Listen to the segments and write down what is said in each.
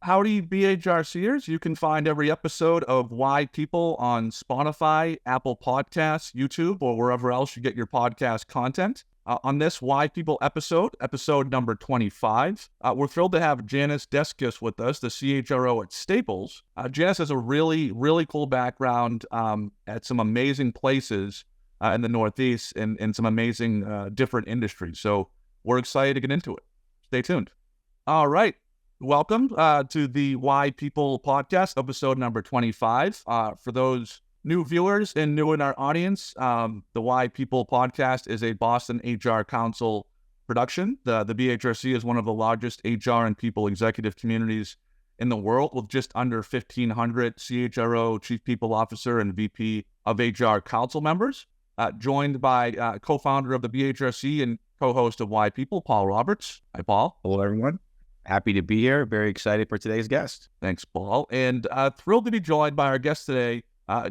Howdy, BHRCers. You can find every episode of Why People on Spotify, Apple Podcasts, YouTube, or wherever else you get your podcast content. On this Why People episode number 25, we're thrilled to have Janice Deskus with us, the CHRO at Staples. Janice has a really, really cool background at some amazing places in the Northeast and in some amazing different industries. So we're excited to get into it. Stay tuned. All right. Welcome to the Why People podcast, episode number 25. For those new viewers and new in our audience, the Why People podcast is a Boston HR Council production. The BHRC is one of the largest HR and people executive communities in the world, with just under 1,500 CHRO, Chief People Officer, and VP of HR Council members. Joined by co-founder of the BHRC and co-host of Why People, Paul Roberts. Hi, Paul. Hello, everyone. Happy to be here. Very excited for today's guest. Thanks, Paul. And thrilled to be joined by our guest today,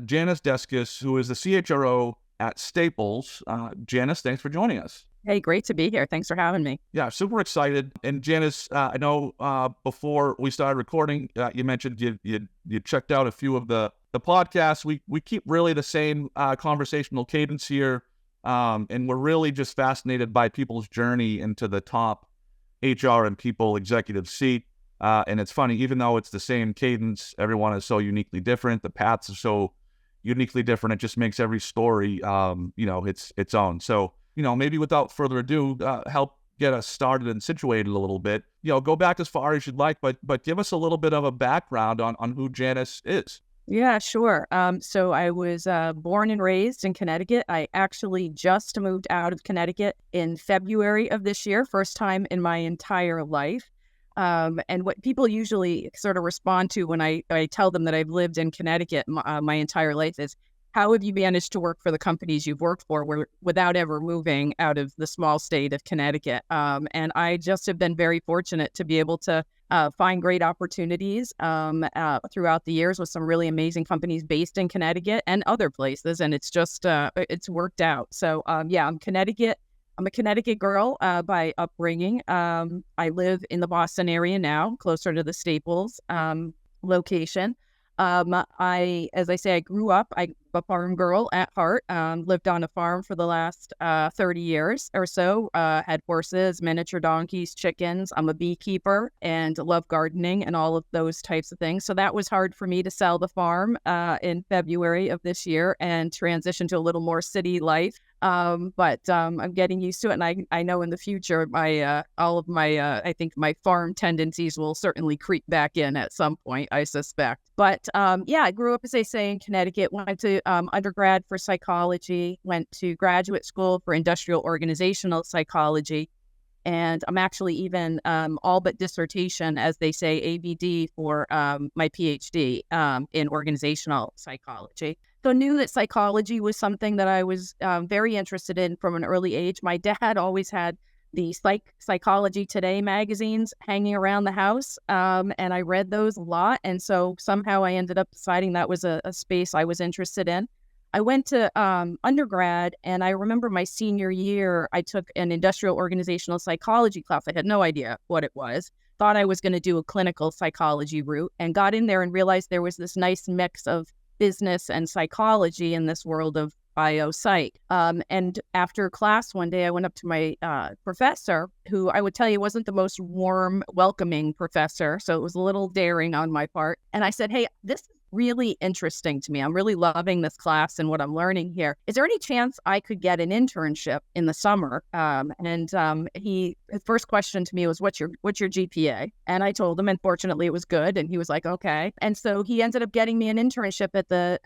Janice Deskus, who is the CHRO at Staples. Janice, thanks for joining us. Hey, great to be here. Thanks for having me. Yeah, super excited. And Janice, I know before we started recording, you mentioned you checked out a few of the podcasts. We keep really the same conversational cadence here, and we're really just fascinated by people's journey into the top HR and people executive seat. And it's funny, even though it's the same cadence, everyone is so uniquely different. The paths are so uniquely different. It just makes every story, its own. So, maybe without further ado, help get us started and situated a little bit. Go back as far as you'd like, but give us a little bit of a background on who Janice is. Yeah, sure. So I was born and raised in Connecticut. I actually just moved out of Connecticut in February of this year, first time in my entire life. And what people usually sort of respond to when I tell them that I've lived in Connecticut my entire life is, how have you managed to work for the companies you've worked for without ever moving out of the small state of Connecticut? And I just have been very fortunate to be able to find great opportunities throughout the years with some really amazing companies based in Connecticut and other places. And it's just, it's worked out. So I'm a Connecticut girl by upbringing. I live in the Boston area now, closer to the Staples location. As I say, I grew up, I'm a farm girl at heart, lived on a farm for the last 30 years or so, had horses, miniature donkeys, chickens. I'm a beekeeper and love gardening and all of those types of things. So that was hard for me to sell the farm in February of this year and transition to a little more city life. But I'm getting used to it, and I know in the future I think my farm tendencies will certainly creep back in at some point, I suspect. But I grew up, as I say, in Connecticut. Went to undergrad for psychology, went to graduate school for industrial organizational psychology, and I'm actually even all but dissertation, as they say, ABD for my PhD in organizational psychology. So knew that psychology was something that I was very interested in from an early age. My dad always had the Psychology Today magazines hanging around the house, and I read those a lot. And so somehow I ended up deciding that was a space I was interested in. I went to undergrad, and I remember my senior year, I took an industrial organizational psychology class. I had no idea what it was. Thought I was going to do a clinical psychology route, and got in there and realized there was this nice mix of business and psychology in this world of bio-psych. And after class one day, I went up to my professor, who I would tell you wasn't the most warm, welcoming professor. So it was a little daring on my part. And I said, hey, this is really interesting to me. I'm really loving this class and what I'm learning here. Is there any chance I could get an internship in the summer? His first question to me was, what's your GPA? And I told him, and fortunately it was good. And he was like, okay. And so he ended up getting me an internship at the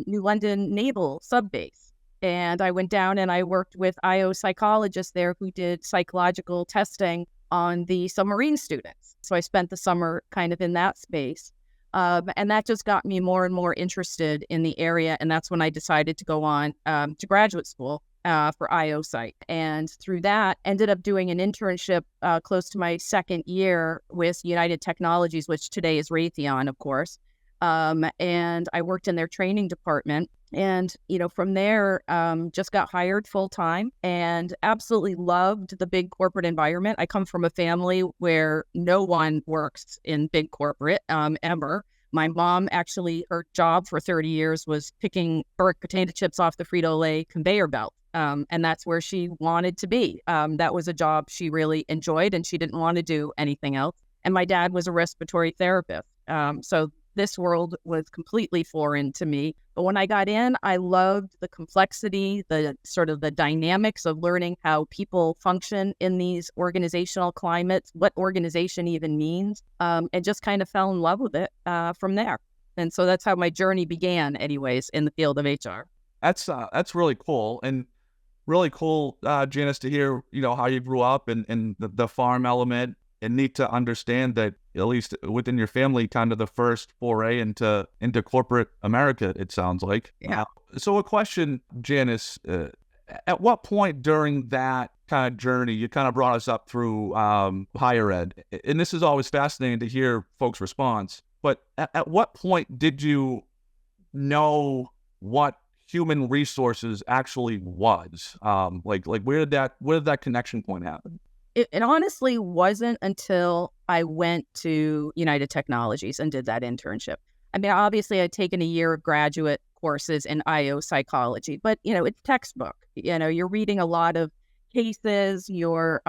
New London Naval Sub Base. And I went down and I worked with IO psychologists there who did psychological testing on the submarine students. So I spent the summer kind of in that space. And that just got me more and more interested in the area. And that's when I decided to go on to graduate school for IO Psych. And through that, ended up doing an internship close to my second year with United Technologies, which today is Raytheon, of course, And I worked in their training department. And, from there, just got hired full time and absolutely loved the big corporate environment. I come from a family where no one works in big corporate ever. My mom, actually, her job for 30 years was picking burnt potato chips off the Frito-Lay conveyor belt. And that's where she wanted to be. That was a job she really enjoyed, and she didn't want to do anything else. And my dad was a respiratory therapist. So this world was completely foreign to me. But when I got in, I loved the complexity, the sort of the dynamics of learning how people function in these organizational climates, what organization even means, and just kind of fell in love with it from there. And so that's how my journey began, anyways, in the field of HR. That's really cool. And really cool, Janice, to hear, how you grew up and the farm element, and neat to understand that, at least within your family, kind of the first foray into corporate America, it sounds like. Yeah. So a question, Janice, at what point during that kind of journey, you kind of brought us up through higher ed, and this is always fascinating to hear folks' response, but at what point did you know what human resources actually was? Like where did that connection point happen? It honestly wasn't until I went to United Technologies and did that internship. I mean, obviously, I'd taken a year of graduate courses in IO psychology, but, it's textbook. You're reading a lot of cases, you're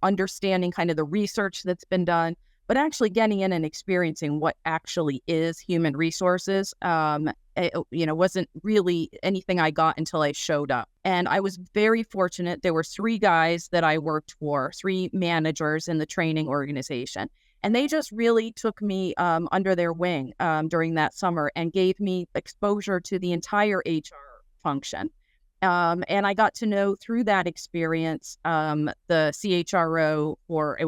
understanding kind of the research that's been done, but actually getting in and experiencing what actually is human resources, wasn't really anything I got until I showed up. And I was very fortunate. There were 3 guys that I worked for, 3 managers in the training organization. And they just really took me under their wing during that summer and gave me exposure to the entire HR function. And I got to know through that experience the CHRO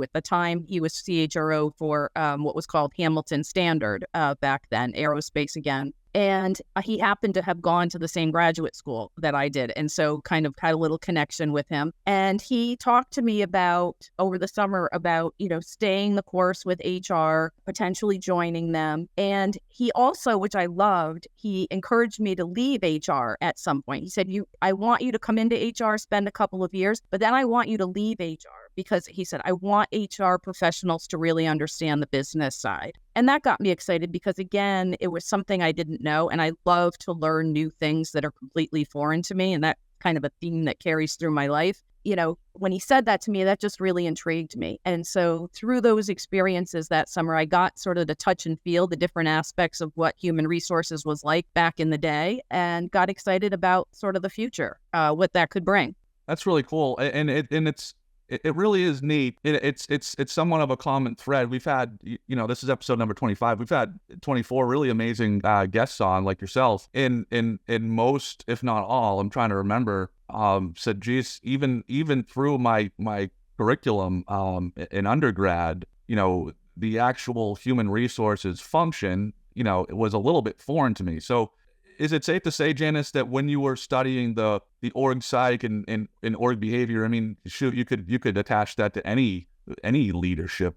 at the time, he was CHRO for what was called Hamilton Standard back then, aerospace again. And he happened to have gone to the same graduate school that I did. And so kind of had a little connection with him. And he talked to me over the summer about, staying the course with HR, potentially joining them. And he also, which I loved, he encouraged me to leave HR at some point. He said, I want you to come into HR, spend a couple of years, but then I want you to leave HR. Because he said, I want HR professionals to really understand the business side. And that got me excited because, again, it was something I didn't know. And I love to learn new things that are completely foreign to me. And that kind of a theme that carries through my life. When he said that to me, that just really intrigued me. And so through those experiences that summer, I got sort of to touch and feel the different aspects of what human resources was like back in the day and got excited about sort of the future, what that could bring. That's really cool. And it really is neat. It's somewhat of a common thread. We've had, this is episode number 25. We've had 24 really amazing guests on, like yourself. In most, if not all, I'm trying to remember, said, geez, even through my curriculum in undergrad, the actual human resources function, it was a little bit foreign to me. So is it safe to say, Janice, that when you were studying the org psych and org behavior, I mean, shoot, you could attach that to any leadership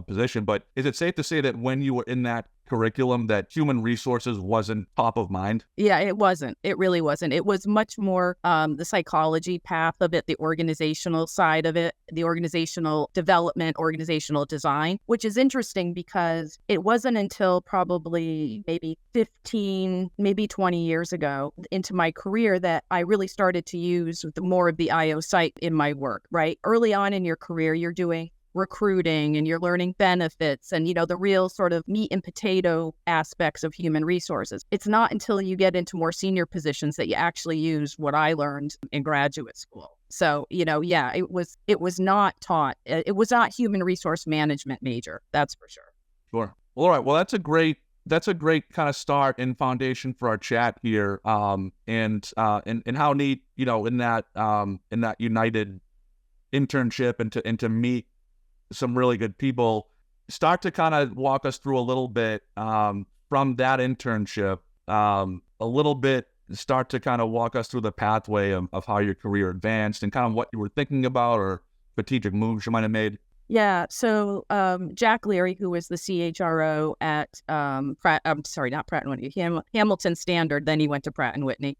position, but is it safe to say that when you were in that curriculum that human resources wasn't top of mind? Yeah, it wasn't. It really wasn't. It was much more the psychology path of it, the organizational side of it, the organizational development, organizational design, which is interesting because it wasn't until probably maybe 15, maybe 20 years ago into my career that I really started to use more of the IO psych in my work, right? Early on in your career, you're doing recruiting and you're learning benefits and, the real sort of meat and potato aspects of human resources. It's not until you get into more senior positions that you actually use what I learned in graduate school. So, it was not taught. It was not human resource management major. That's for sure. Sure. Well, all right. Well, that's a great kind of start and foundation for our chat here. And how neat, in that United internship and to meet some really good people. Start to kind of walk us through a little bit from that internship, a little bit, start to kind of walk us through the pathway of how your career advanced and kind of what you were thinking about or strategic moves you might have made. Yeah. So Jack Leary, who was the CHRO at not Pratt and Whitney, Hamilton Standard, then he went to Pratt and Whitney,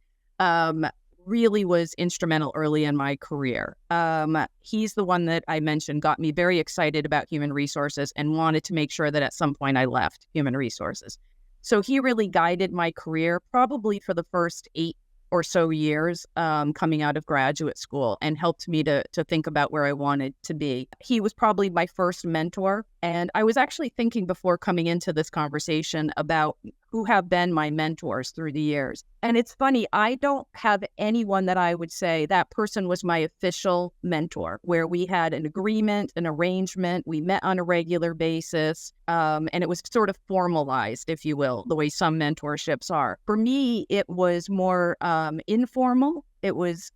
really was instrumental early in my career. He's the one that I mentioned got me very excited about human resources and wanted to make sure that at some point I left human resources. So he really guided my career probably for the first 8 or so years coming out of graduate school, and helped me to think about where I wanted to be. He was probably my first mentor. And I was actually thinking before coming into this conversation about who have been my mentors through the years. And it's funny, I don't have anyone that I would say that person was my official mentor, where we had an agreement, an arrangement, we met on a regular basis, and it was sort of formalized, if you will, the way some mentorships are. For me, it was more informal. It was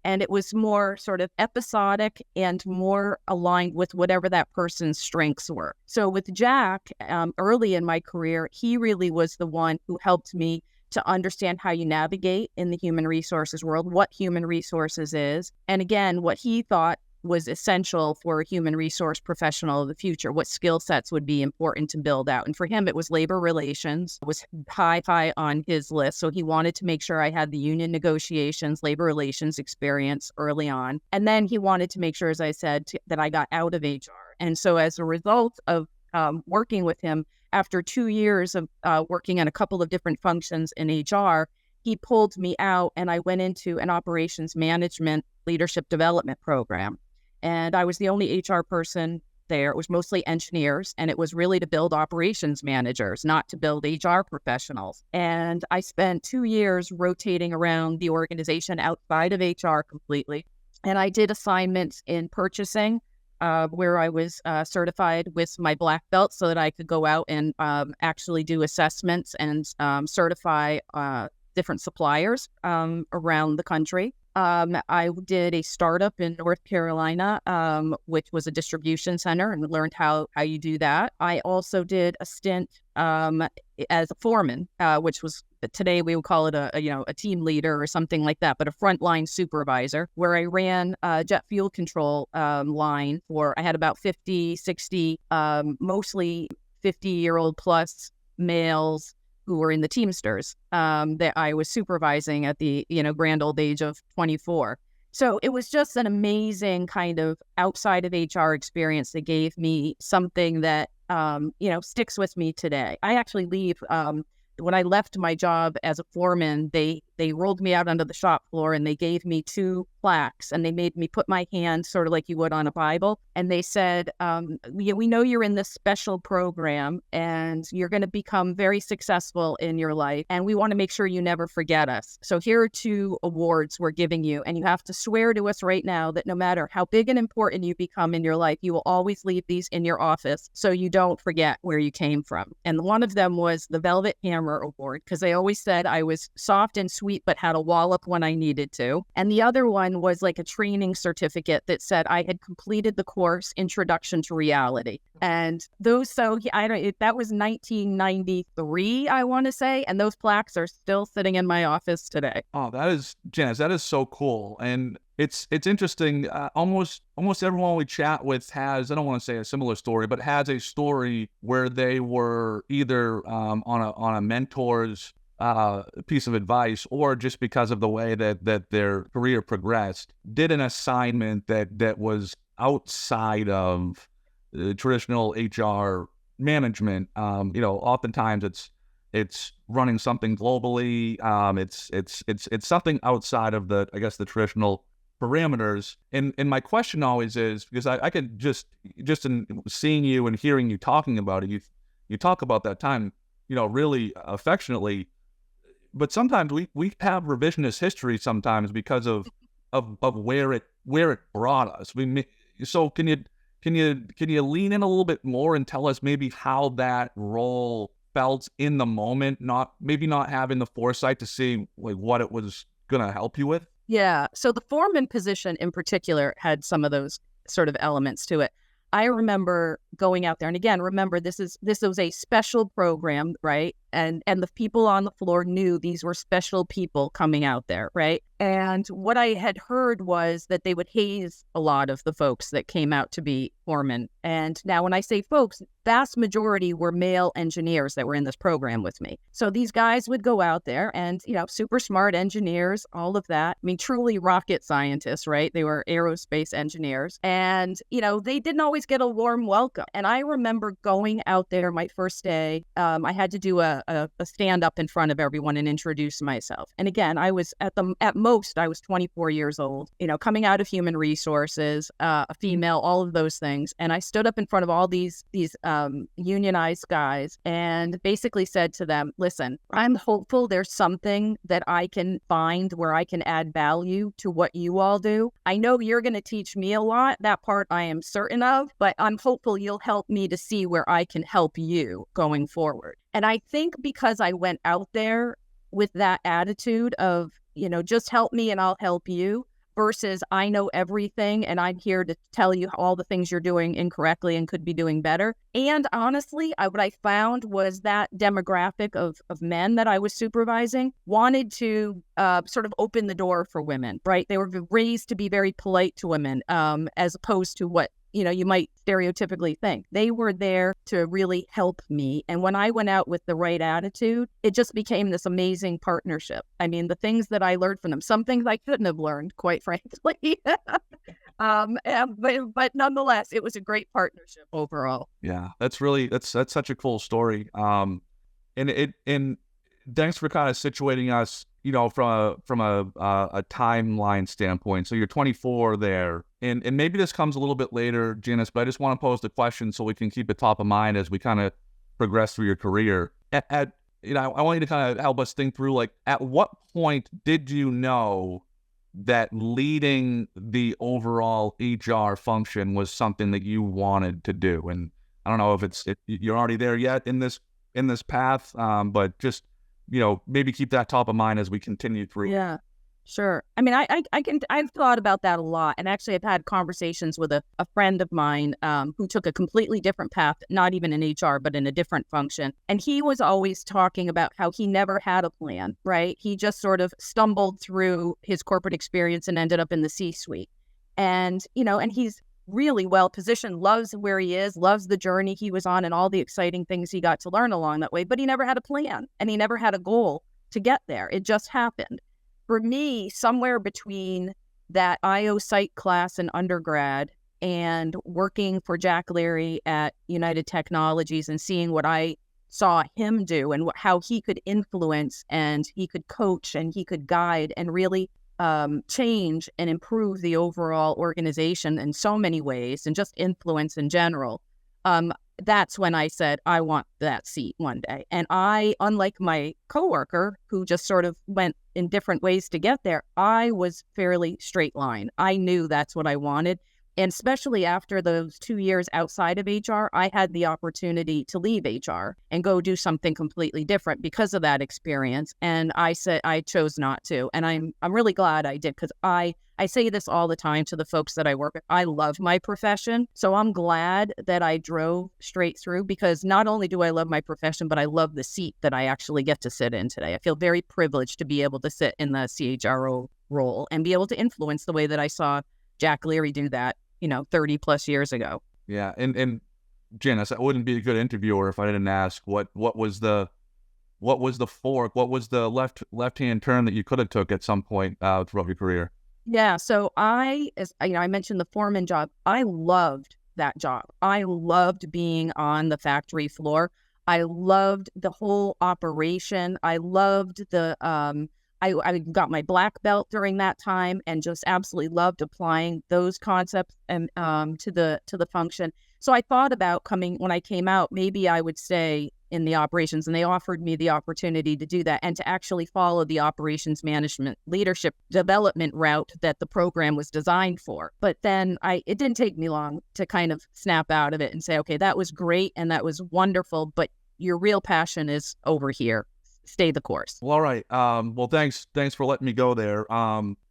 more sort of episodic and more aligned with whatever that person's strengths were. So with Jack, early in my career, he really was the one who helped me to understand how you navigate in the human resources world, what human resources is, and again, what he thought was essential for a human resource professional of the future, what skill sets would be important to build out. And for him, it was labor relations, was high on his list. So he wanted to make sure I had the union negotiations, labor relations experience early on. And then he wanted to make sure, as I said, that I got out of HR. And so as a result of working with him, after 2 years of working on a couple of different functions in HR, he pulled me out and I went into an operations management leadership development program. And I was the only HR person there. It was mostly engineers, and it was really to build operations managers, not to build HR professionals. And I spent 2 years rotating around the organization outside of HR completely. And I did assignments in purchasing, where I was certified with my black belt so that I could go out and actually do assessments and certify different suppliers around the country. I did a startup in North Carolina, which was a distribution center, and learned how you do that. I also did a stint as a foreman, which was today we would call it a team leader or something like that, but a frontline supervisor, where I ran jet fuel control line for, I had about 50, 60, mostly 50-year-old plus males who were in the Teamsters that I was supervising at the grand old age of 24. So it was just an amazing kind of outside of HR experience that gave me something that sticks with me today. I actually leave when I left my job as a foreman, they rolled me out onto the shop floor and they gave me 2 plaques, and they made me put my hand sort of like you would on a Bible. And they said, we know you're in this special program and you're going to become very successful in your life, and we want to make sure you never forget us. So here are 2 awards we're giving you, and you have to swear to us right now that no matter how big and important you become in your life, you will always leave these in your office so you don't forget where you came from. And one of them was the Velvet Hammer Award, because they always said I was soft and sweet but had a wallop when I needed to. And the other one was like a training certificate that said I had completed the course Introduction to Reality. And those, that was 1993, I want to say, and those plaques are still sitting in my office today. Oh, Janice, that is so cool. And it's interesting. Almost everyone we chat with has, I don't want to say a similar story, but has a story where they were either on a mentor's piece of advice, or just because of the way that their career progressed, did an assignment that was outside of the traditional HR management. Oftentimes it's running something globally. It's something outside of the traditional parameters. And my question always is, because I could just in seeing you and hearing you talking about it, you talk about that time, really affectionately. But sometimes we have revisionist history sometimes because of where it brought us. So can you lean in a little bit more and tell us maybe how that role felt in the moment, not having the foresight to see like what it was going to help you with? Yeah. So the foreman position in particular had some of those sort of elements to it. I remember going out there, and again, remember this was a special program, right? And the people on the floor knew these were special people coming out there, right? And what I had heard was that they would haze a lot of the folks that came out to be foremen. And now when I say folks, vast majority were male engineers that were in this program with me. So these guys would go out there and, super smart engineers, all of that. I mean, truly rocket scientists, right? They were aerospace engineers. And, they didn't always get a warm welcome. And I remember going out there my first day. I had to do a stand up in front of everyone and introduce myself. And again, I was at most, I was 24 years old, coming out of human resources, a female, all of those things. And I stood up in front of all these unionized guys and basically said to them, listen, I'm hopeful there's something that I can find where I can add value to what you all do. I know you're going to teach me a lot. That part I am certain of, but I'm hopeful you'll help me to see where I can help you going forward. And I think because I went out there with that attitude of, just help me and I'll help you, versus I know everything and I'm here to tell you all the things you're doing incorrectly and could be doing better. And honestly, what I found was that demographic of men that I was supervising wanted to sort of open the door for women, right? They were raised to be very polite to women, as opposed to what you might stereotypically think. They were there to really help me. And when I went out with the right attitude, it just became this amazing partnership. I mean, the things that I learned from them, some things I couldn't have learned, quite frankly. But nonetheless, it was a great partnership overall. Yeah, that's such a cool story. And thanks for kind of situating us, from a timeline standpoint. So you're 24 there, and maybe this comes a little bit later, Janice, but I just want to pose the question so we can keep it top of mind as we kind of progress through your career. I want you to kind of help us think through, like, at what point did you know that leading the overall HR function was something that you wanted to do? And I don't know if you're already there yet in this path, but just maybe keep that top of mind as we continue through. Yeah, sure. I mean, I've thought about that a lot. And actually, I've had conversations with a friend of mine who took a completely different path, not even in HR, but in a different function. And he was always talking about how he never had a plan, right? He just sort of stumbled through his corporate experience and ended up in the C-suite. And, and he's really well positioned, loves where he is, loves the journey he was on and all the exciting things he got to learn along that way, but he never had a plan and he never had a goal to get there. It just happened. For me, somewhere between that IO Psych class in undergrad and working for Jack Leary at United Technologies and seeing what I saw him do and how he could influence and he could coach and he could guide and really change and improve the overall organization in so many ways and just influence in general. That's when I said, I want that seat one day. And I, unlike my coworker who just sort of went in different ways to get there, I was fairly straight line. I knew that's what I wanted. And especially after those 2 years outside of HR, I had the opportunity to leave HR and go do something completely different because of that experience. And I said I chose not to. And I'm really glad I did, because I say this all the time to the folks that I work with. I love my profession. So I'm glad that I drove straight through, because not only do I love my profession, but I love the seat that I actually get to sit in today. I feel very privileged to be able to sit in the CHRO role and be able to influence the way that I saw Jack Leary do that, 30 plus years ago. Yeah. And Janice, I wouldn't be a good interviewer if I didn't ask what was the fork, what was the left-hand turn that you could have took at some point throughout your career? Yeah. So I mentioned the foreman job. I loved that job. I loved being on the factory floor. I loved the whole operation. I loved the, I got my black belt during that time and just absolutely loved applying those concepts and to the function. So I thought about when I came out, maybe I would stay in the operations, and they offered me the opportunity to do that and to actually follow the operations management leadership development route that the program was designed for. But then it didn't take me long to kind of snap out of it and say, okay, that was great and that was wonderful, but your real passion is over here. Stay the course. Well, all right. Well, thanks for letting me go there.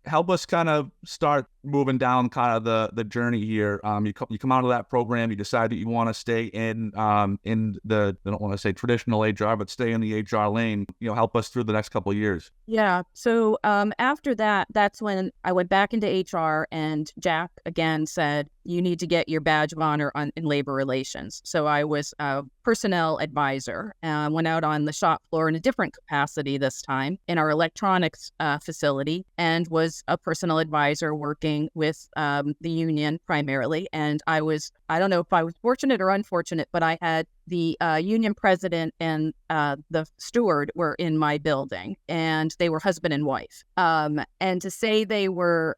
help us kind of start moving down kind of the journey here. You come out of that program, you decide that you want to stay in the, I don't want to say traditional HR, but stay in the HR lane. Help us through the next couple of years. Yeah. So after that, that's when I went back into HR, and Jack again said, you need to get your badge of honor in labor relations. So I was a personnel advisor, went out on the shop floor in a different capacity this time in our electronics facility, and was a personnel advisor working with the union primarily. And I don't know if I was fortunate or unfortunate, but I had the union president and the steward were in my building, and they were husband and wife. And to say they were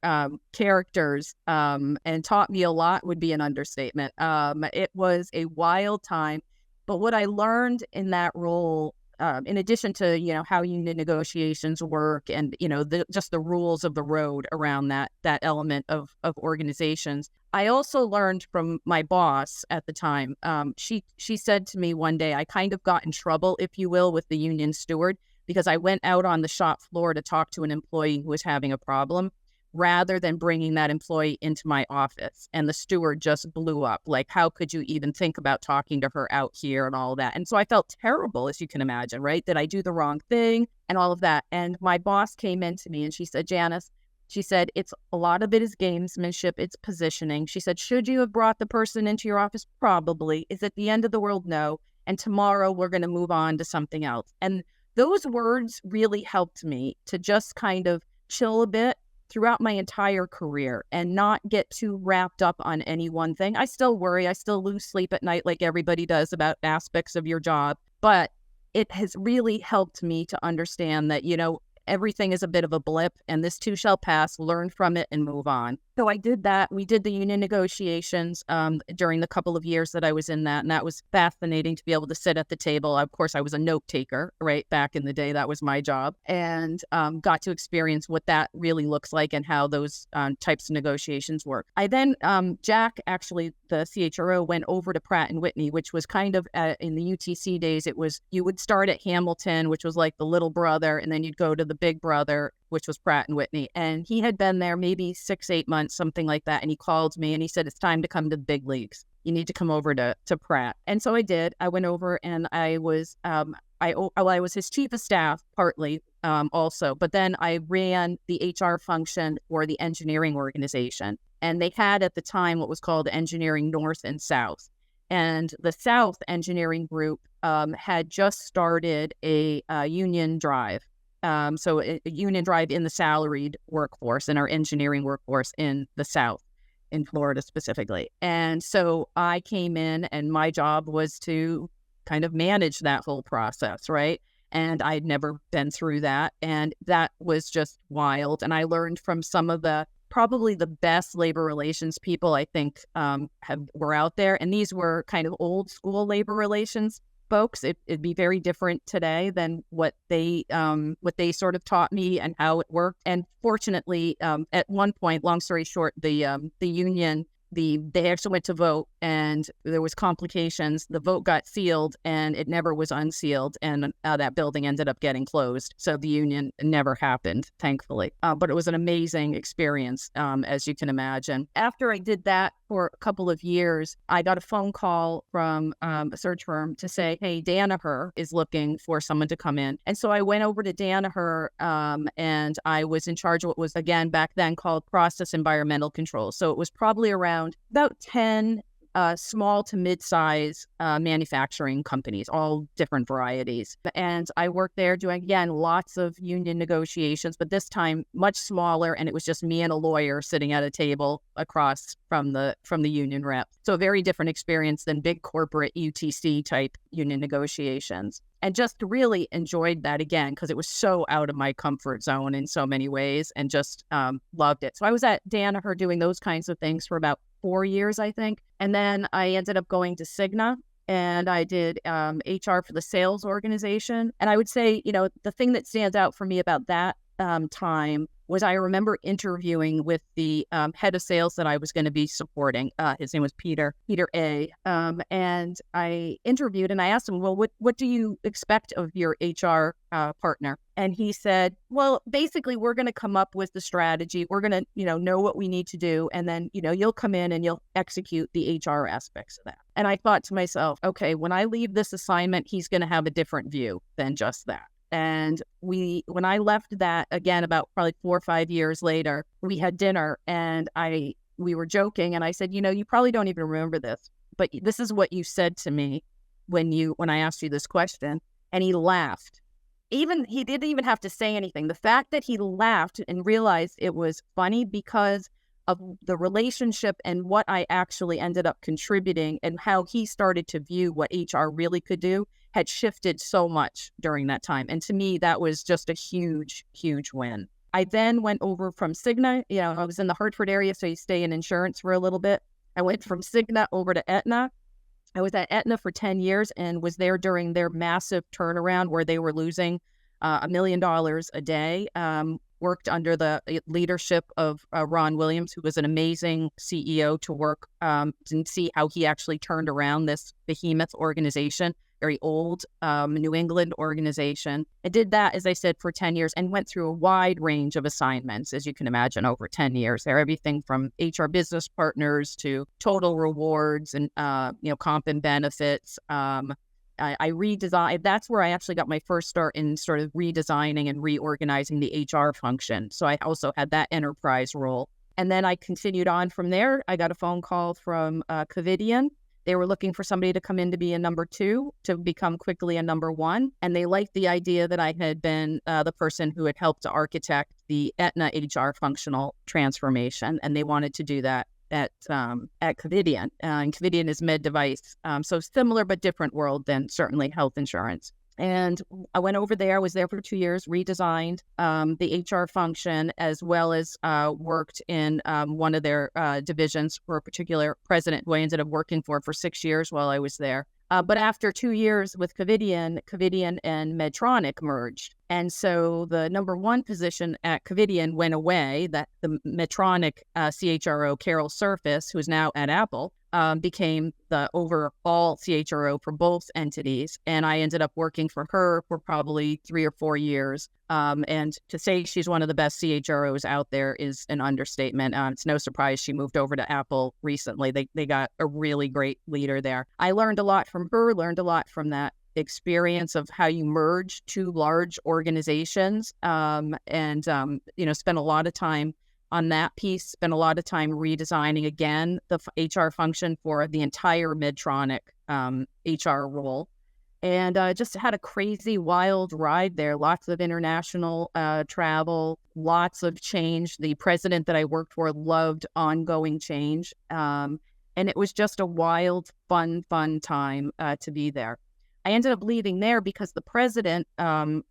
characters and taught me a lot would be an understatement. It was a wild time, but what I learned in that role, in addition to how union negotiations work and just the rules of the road around that element of organizations, I also learned from my boss at the time. She said to me one day, I kind of got in trouble, if you will, with the union steward, because I went out on the shop floor to talk to an employee who was having a problem, rather than bringing that employee into my office. And the steward just blew up. Like, how could you even think about talking to her out here and all that? And so I felt terrible, as you can imagine, right? Did I do the wrong thing and all of that? And my boss came in to me and she said, Janice, she said, a lot of it is gamesmanship, it's positioning. She said, should you have brought the person into your office? Probably. Is it the end of the world? No. And tomorrow we're going to move on to something else. And those words really helped me to just kind of chill a bit throughout my entire career and not get too wrapped up on any one thing. I still worry. I still lose sleep at night like everybody does about aspects of your job. But it has really helped me to understand that, everything is a bit of a blip, and this too shall pass. Learn from it and move on. So I did that. We did the union negotiations during the couple of years that I was in that, and that was fascinating to be able to sit at the table. Of course, I was a note taker, right? Back in the day, that was my job, and got to experience what that really looks like and how those types of negotiations work. I then, Jack, actually, the CHRO, went over to Pratt & Whitney, which was kind of in the UTC days, you would start at Hamilton, which was like the little brother, and then you'd go to the big brother, which was Pratt & Whitney. And he had been there maybe 6-8 months, something like that. And he called me and he said, it's time to come to the big leagues. You need to come over to Pratt. And so I did. I went over and I was, I was his chief of staff partly also, but then I ran the HR function for the engineering organization. And they had at the time what was called Engineering North and South. And the South Engineering Group had just started a union drive. So a union drive in the salaried workforce, in our engineering workforce in the South, in Florida specifically. And so I came in and my job was to kind of manage that whole process, right? And I'd never been through that. And that was just wild. And I learned from some of probably the best labor relations people I think were out there. And these were kind of old school labor relations folks. It'd be very different today than what they sort of taught me and how it worked. And fortunately, at one point, long story short, the union, they actually went to vote and there was complications. The vote got sealed and it never was unsealed, and that building ended up getting closed. So the union never happened, thankfully. But it was an amazing experience, as you can imagine. After I did that for a couple of years, I got a phone call from a search firm to say, hey, Danaher is looking for someone to come in. And so I went over to Danaher and I was in charge of what was, again, back then called process environmental control. So it was probably around about 10 small to mid-size manufacturing companies, all different varieties. And I worked there doing, again, lots of union negotiations, but this time much smaller. And it was just me and a lawyer sitting at a table across from the union rep. So a very different experience than big corporate UTC type union negotiations. And just really enjoyed that again, because it was so out of my comfort zone in so many ways, and just loved it. So I was at Danaher doing those kinds of things for about 4 years, I think. And then I ended up going to Cigna, and I did HR for the sales organization. And I would say, the thing that stands out for me about that time was I remember interviewing with the head of sales that I was going to be supporting. His name was Peter A. And I interviewed and I asked him, well, what do you expect of your HR partner? And he said, well, basically, we're going to come up with the strategy. We're going to, know what we need to do. And then, you'll come in and you'll execute the HR aspects of that. And I thought to myself, okay, when I leave this assignment, he's going to have a different view than just that. And when I left that, again, about probably 4 or 5 years later, we had dinner and we were joking. And I said, you probably don't even remember this, but this is what you said to me when I asked you this question. And he laughed. He didn't even have to say anything. The fact that he laughed and realized it was funny because of the relationship and what I actually ended up contributing and how he started to view what HR really could do had shifted so much during that time. And to me, that was just a huge, huge win. I then went over from Cigna. I was in the Hartford area, so you stay in insurance for a little bit. I went from Cigna over to Aetna. I was at Aetna for 10 years and was there during their massive turnaround where they were losing $1 million a day. Worked under the leadership of Ron Williams, who was an amazing CEO to work and see how he actually turned around this behemoth organization, very old New England organization. I did that, as I said, for 10 years and went through a wide range of assignments, as you can imagine, over 10 years. They're everything from HR business partners to total rewards and, comp and benefits. I redesigned. That's where I actually got my first start in sort of redesigning and reorganizing the HR function. So I also had that enterprise role. And then I continued on from there. I got a phone call from Covidien. They were looking for somebody to come in to be a number 2, to become quickly a number 1. And they liked the idea that I had been the person who had helped to architect the Aetna HR functional transformation. And they wanted to do that at Covidien. And Covidien is med device. So similar but different world than certainly health insurance. And I went over there. I was there for 2 years, redesigned the HR function, as well as worked in one of their divisions for a particular president who I ended up working for 6 years while I was there. But after 2 years with Covidien and Medtronic merged. And so the number 1 position at Covidien went away. That the Medtronic CHRO, Carol Surface, who is now at Apple, became the overall CHRO for both entities. And I ended up working for her for probably 3 or 4 years. And to say she's one of the best CHROs out there is an understatement. It's no surprise she moved over to Apple recently. They got a really great leader there. I learned a lot from her, learned a lot from that experience of how you merge 2 large organizations, and spent a lot of time on that piece, spent a lot of time redesigning, again, the HR function for the entire Medtronic HR role. And just had a crazy, wild ride there. Lots of international travel, lots of change. The president that I worked for loved ongoing change. And it was just a wild, fun time to be there. I ended up leaving there because the president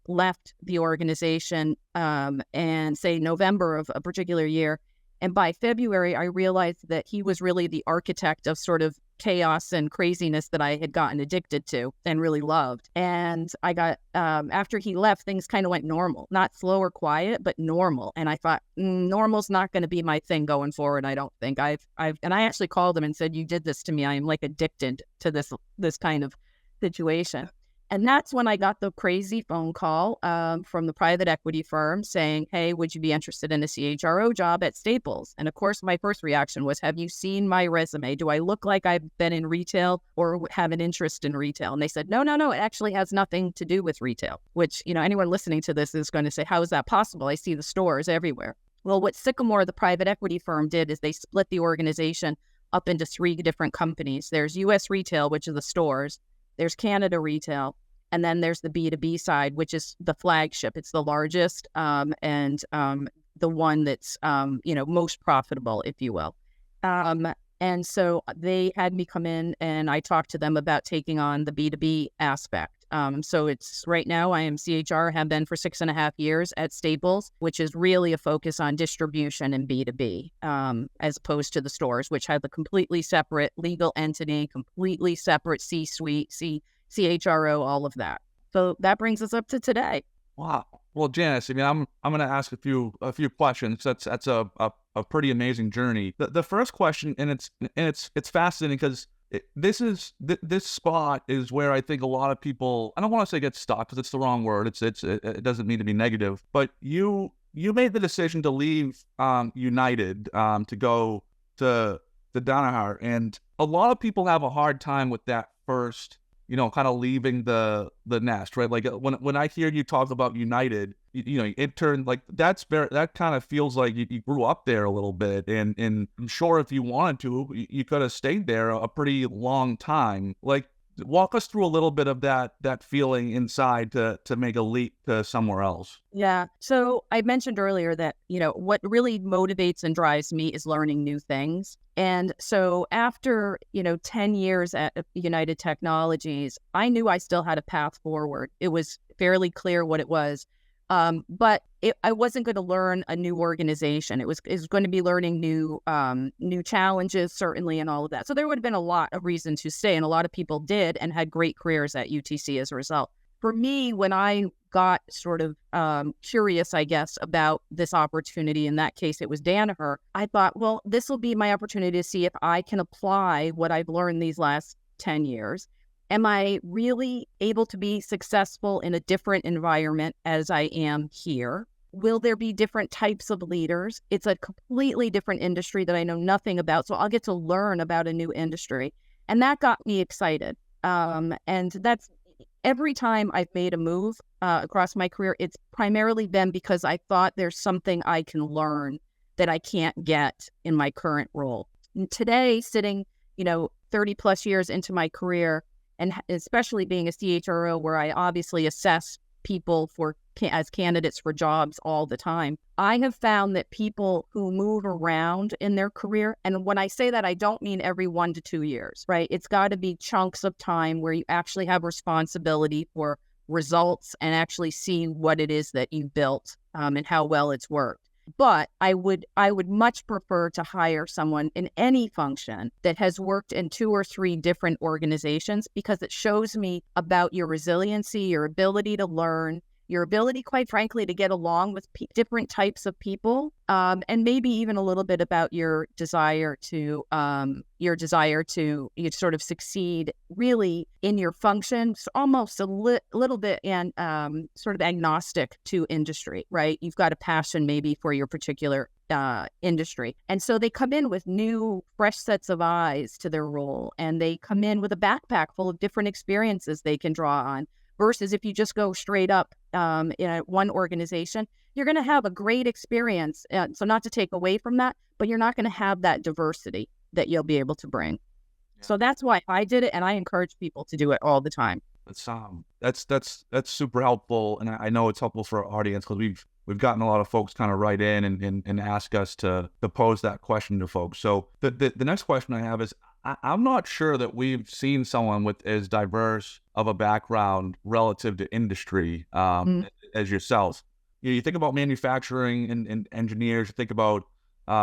left the organization and say November of a particular year. And by February, I realized that he was really the architect of sort of chaos and craziness that I had gotten addicted to and really loved. And I got, after he left, things kind of went normal, not slow or quiet, but normal. And I thought, normal's not going to be my thing going forward. I don't think and I actually called him and said, you did this to me. I am like addicted to this kind of situation. And that's when I got the crazy phone call from the private equity firm saying, hey, would you be interested in a CHRO job at Staples? And of course, my first reaction was, have you seen my resume? Do I look like I've been in retail or have an interest in retail? And they said, no, it actually has nothing to do with retail, which, anyone listening to this is going to say, how is that possible? I see the stores everywhere. Well, what Sycamore, the private equity firm, did is they split the organization up into 3 different companies. There's U.S. retail, which are the stores. There's Canada retail, and then there's the B2B side, which is the flagship. It's the largest and the one that's, most profitable, if you will. And so they had me come in and I talked to them about taking on the B2B aspect. So it's right now I am CHR, have been for 6.5 years at Staples, which is really a focus on distribution and B2B, as opposed to the stores, which have a completely separate legal entity, completely separate C-suite, CHRO, all of that. So that brings us up to today. Wow. Well, Janice, I mean, I'm going to ask a few questions. That's a pretty amazing journey. The first question, and it's fascinating because this spot is where I think a lot of people, I don't want to say get stuck because it's the wrong word. It doesn't mean to be negative, but you made the decision to leave United to go to Danaher, and a lot of people have a hard time with that first, kind of leaving the nest, right? Like when I hear you talk about United, it turned like that kind of feels like you grew up there a little bit, and I'm sure if you wanted to, you could have stayed there a pretty long time. Like, walk us through a little bit of that feeling inside to make a leap to somewhere else. Yeah. So I mentioned earlier that, what really motivates and drives me is learning new things. And so after, 10 years at United Technologies, I knew I still had a path forward. It was fairly clear what it was. But I wasn't going to learn a new organization. It was going to be learning new challenges, certainly, and all of that. So there would have been a lot of reason to stay, and a lot of people did and had great careers at UTC as a result. For me, when I got sort of curious, I guess, about this opportunity, in that case, it was Danaher, I thought, well, this will be my opportunity to see if I can apply what I've learned these last 10 years. Am I really able to be successful in a different environment as I am here? Will there be different types of leaders? It's a completely different industry that I know nothing about, so I'll get to learn about a new industry. And that got me excited. And that's every time I've made a move across my career, it's primarily been because I thought there's something I can learn that I can't get in my current role. And today, sitting, 30 plus years into my career, and especially being a CHRO, where I obviously assess people as candidates for jobs all the time, I have found that people who move around in their career, and when I say that, I don't mean every 1 to 2 years, right? It's got to be chunks of time where you actually have responsibility for results and actually see what it is that you built and how well it's worked. But I would much prefer to hire someone in any function that has worked in 2 or 3 different organizations, because it shows me about your resiliency, your ability to learn, your ability, quite frankly, to get along with different types of people, and maybe even a little bit about your desire to sort of succeed really in your function, almost a little bit and sort of agnostic to industry, right? You've got a passion maybe for your particular industry. And so they come in with new, fresh sets of eyes to their role, and they come in with a backpack full of different experiences they can draw on. Versus if you just go straight up in one organization, you're going to have a great experience. So not to take away from that, but you're not going to have that diversity that you'll be able to bring. Yeah. So that's why I did it, and I encourage people to do it all the time. That's super helpful, and I know it's helpful for our audience, because we've gotten a lot of folks kind of write in and ask us to pose that question to folks. So the next question I have is, I'm not sure that we've seen someone with as diverse of a background relative to industry as yourself. You think about manufacturing and engineers, you think about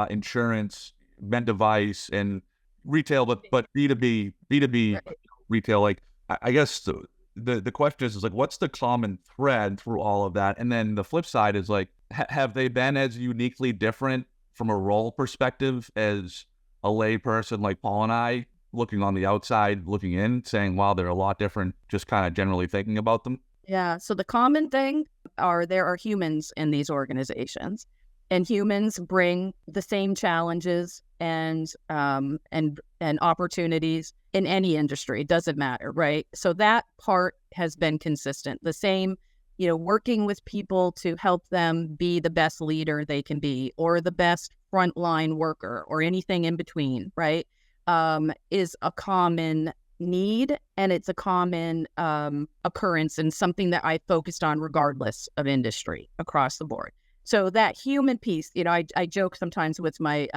insurance, med device, and retail, but B2B right. Retail. Like, I guess the question is like, what's the common thread through all of that? And then the flip side is like, have they been as uniquely different from a role perspective as a lay person like Paul and I, looking on the outside, looking in, saying, wow, they're a lot different, just kind of generally thinking about them? Yeah. So the common thing there are humans in these organizations, and humans bring the same challenges and opportunities in any industry. It doesn't matter, right? So that part has been consistent. The same, working with people to help them be the best leader they can be, or the best frontline worker, or anything in between, right? Is a common need, and it's a common occurrence, and something that I focused on regardless of industry across the board. So that human piece, I joke sometimes with my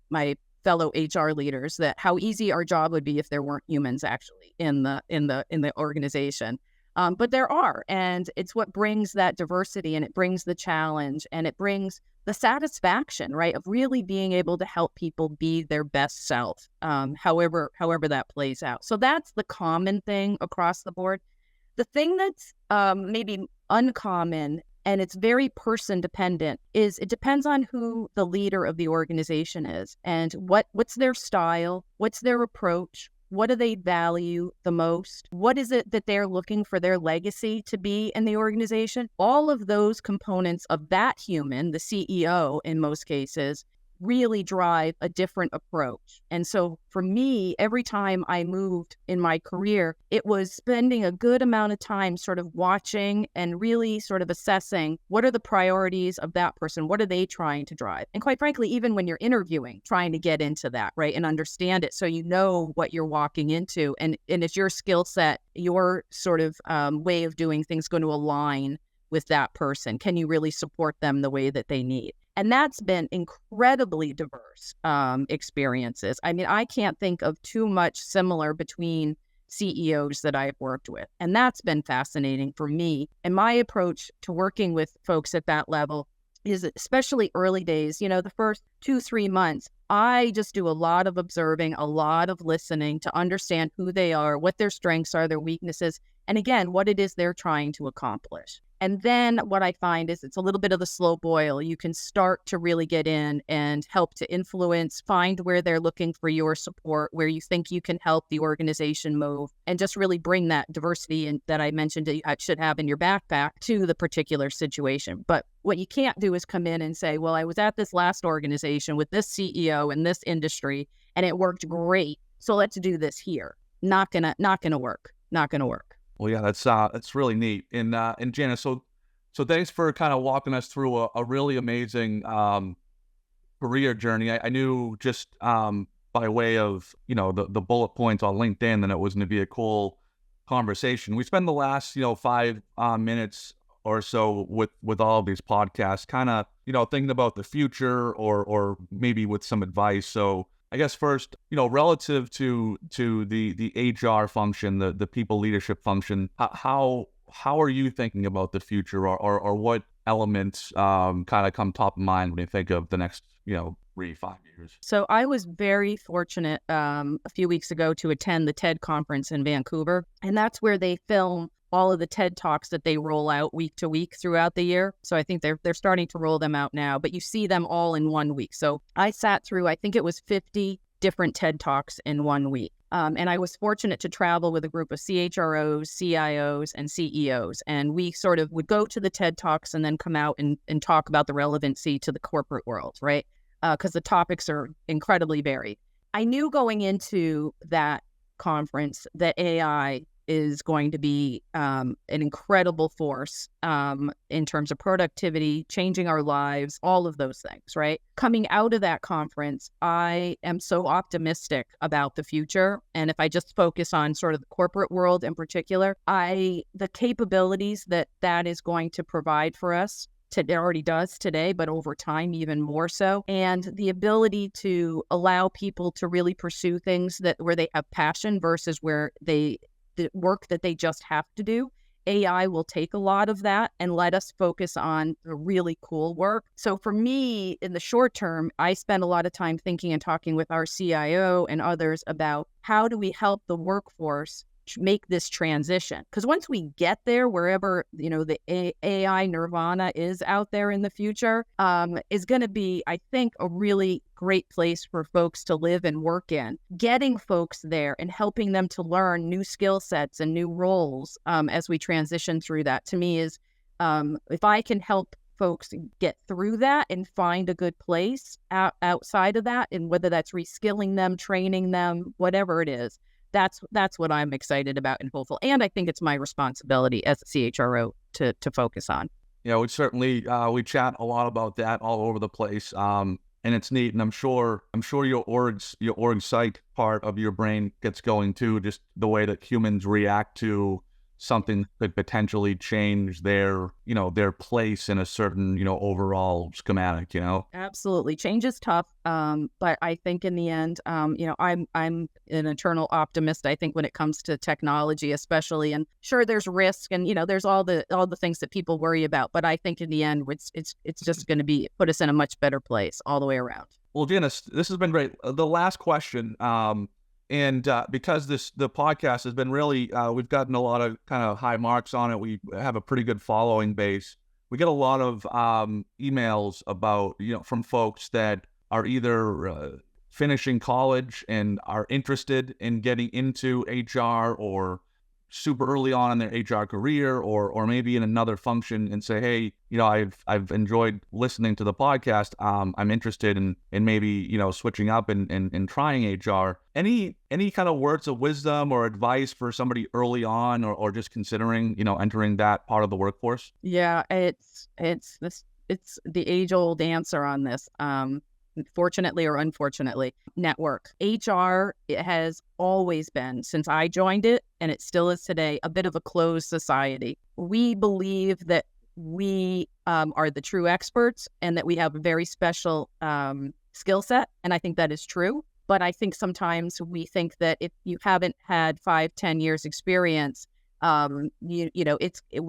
my fellow HR leaders that how easy our job would be if there weren't humans actually in the organization. But there are, and it's what brings that diversity, and it brings the challenge, and it brings the satisfaction, right, of really being able to help people be their best self, however that plays out. So that's the common thing across the board. The thing that's maybe uncommon and it's very person dependent, is it depends on who the leader of the organization is and what's their style, what's their approach, what do they value the most, what is it that they're looking for their legacy to be in the organization. All of those components of that human, the CEO in most cases, really drive a different approach. And so for me, every time I moved in my career, it was spending a good amount of time sort of watching and really sort of assessing what are the priorities of that person? What are they trying to drive? And quite frankly, even when you're interviewing, trying to get into that, right, and understand it so you know what you're walking into. And is your skill set, your sort of way of doing things going to align with that person? Can you really support them the way that they need? And that's been incredibly diverse experiences. I mean, I can't think of too much similar between CEOs that I've worked with. And that's been fascinating for me. And my approach to working with folks at that level is, especially early days, the first 2-3 months, I just do a lot of observing, a lot of listening to understand who they are, what their strengths are, their weaknesses, and again, what it is they're trying to accomplish. And then what I find is it's a little bit of a slow boil. You can start to really get in and help to influence, find where they're looking for your support, where you think you can help the organization move, and just really bring that diversity that I mentioned that you should have in your backpack to the particular situation. But what you can't do is come in and say, well, I was at this last organization with this CEO in this industry, and it worked great, so let's do this here. Not gonna work. Not gonna work. Well, yeah, that's really neat. And Janice, so thanks for kind of walking us through a really amazing career journey. I knew just by way of the bullet points on LinkedIn that it was going to be a cool conversation. We spend the last 5 minutes or so with all of these podcasts, kind of thinking about the future or maybe with some advice. So I guess first, relative to the HR function, the people leadership function, how are you thinking about the future, or what elements kind of come top of mind when you think of the next 3-5 years? So I was very fortunate a few weeks ago to attend the TED conference in Vancouver, and that's where they film all of the TED Talks that they roll out week to week throughout the year. So I think they're starting to roll them out now, but you see them all in 1 week. So I sat through, I think it was 50 different TED Talks in 1 week. And I was fortunate to travel with a group of CHROs, CIOs, and CEOs. And we sort of would go to the TED Talks and then come out and talk about the relevancy to the corporate world, right? Because the topics are incredibly varied. I knew going into that conference that AI is going to be an incredible force in terms of productivity, changing our lives, all of those things, right? Coming out of that conference, I am so optimistic about the future. And if I just focus on sort of the corporate world in particular, the capabilities that is going to provide for us, it already does today, but over time, even more so. And the ability to allow people to really pursue things where they have passion versus where the work that they just have to do. AI will take a lot of that and let us focus on the really cool work. So for me, in the short term, I spend a lot of time thinking and talking with our CIO and others about how do we help the workforce make this transition? Because once we get there, wherever the AI nirvana is out there in the future, is going to be, I think, a really great place for folks to live and work in. Getting folks there and helping them to learn new skill sets and new roles as we transition through that, to me, is if I can help folks get through that and find a good place outside of that, and whether that's reskilling them, training them, whatever it is. That's what I'm excited about and hopeful. And I think it's my responsibility as a CHRO to focus on. Yeah, we certainly we chat a lot about that all over the place. And it's neat. And I'm sure your org psych part of your brain gets going too, just the way that humans react to something that could potentially change their place in a certain, overall schematic, Absolutely. Change is tough. But I think in the end, I'm an eternal optimist, I think, when it comes to technology, especially, and sure, there's risk and, there's all the things that people worry about. But I think in the end, it's just going to put us in a much better place all the way around. Well, Janice, this has been great. The last question, and because the podcast has been really, we've gotten a lot of kind of high marks on it. We have a pretty good following base. we get a lot of emails about, from folks that are either finishing college and are interested in getting into HR, or super early on in their HR career, or maybe in another function, and say, hey, I've enjoyed listening to the podcast. I'm interested in maybe, switching up and trying HR. Any kind of words of wisdom or advice for somebody early on, or just considering, entering that part of the workforce? Yeah, it's the age-old answer on this. Fortunately or unfortunately, network. HR, it has always been, since I joined it, and it still is today, a bit of a closed society. We believe that we are the true experts and that we have a very special skill set, and I think that is true. But I think sometimes we think that if you haven't had 5-10 years experience, we're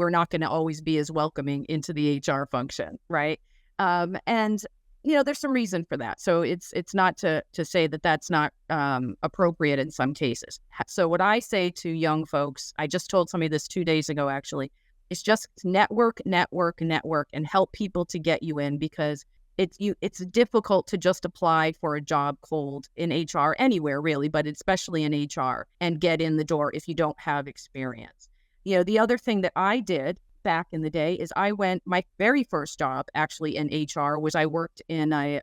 not going to always be as welcoming into the HR function, right? And there's some reason for that. So it's not to say that that's not appropriate in some cases. So what I say to young folks, I just told somebody this 2 days ago, actually, is just network, and help people to get you in, because it's difficult to just apply for a job cold in HR anywhere really, but especially in HR, and get in the door if you don't have experience. The other thing that I did back in the day is my very first job actually in HR was I worked in a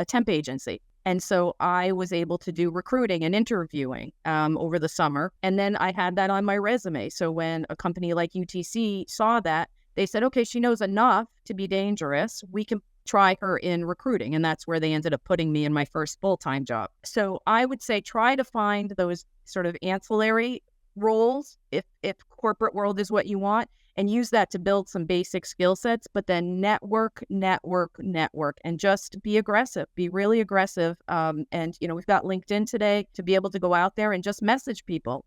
temp agency. And so I was able to do recruiting and interviewing over the summer. And then I had that on my resume. So when a company like UTC saw that, they said, okay, she knows enough to be dangerous. We can try her in recruiting. And that's where they ended up putting me in my first full-time job. So I would say try to find those sort of ancillary roles if corporate world is what you want, and use that to build some basic skill sets, but then network, and just be aggressive, be really aggressive. And we've got LinkedIn today to be able to go out there and just message people.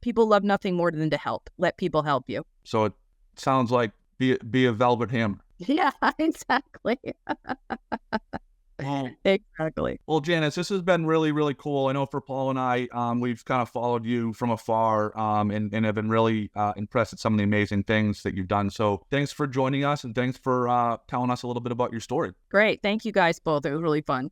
People love nothing more than to help. Let people help you. So it sounds like be a velvet hammer. Yeah, exactly. Exactly. Well, Janice, this has been really, really cool. I know for Paul and I, we've kind of followed you from afar, and have been really impressed at some of the amazing things that you've done. So thanks for joining us, and thanks for telling us a little bit about your story. Great. Thank you guys both. It was really fun.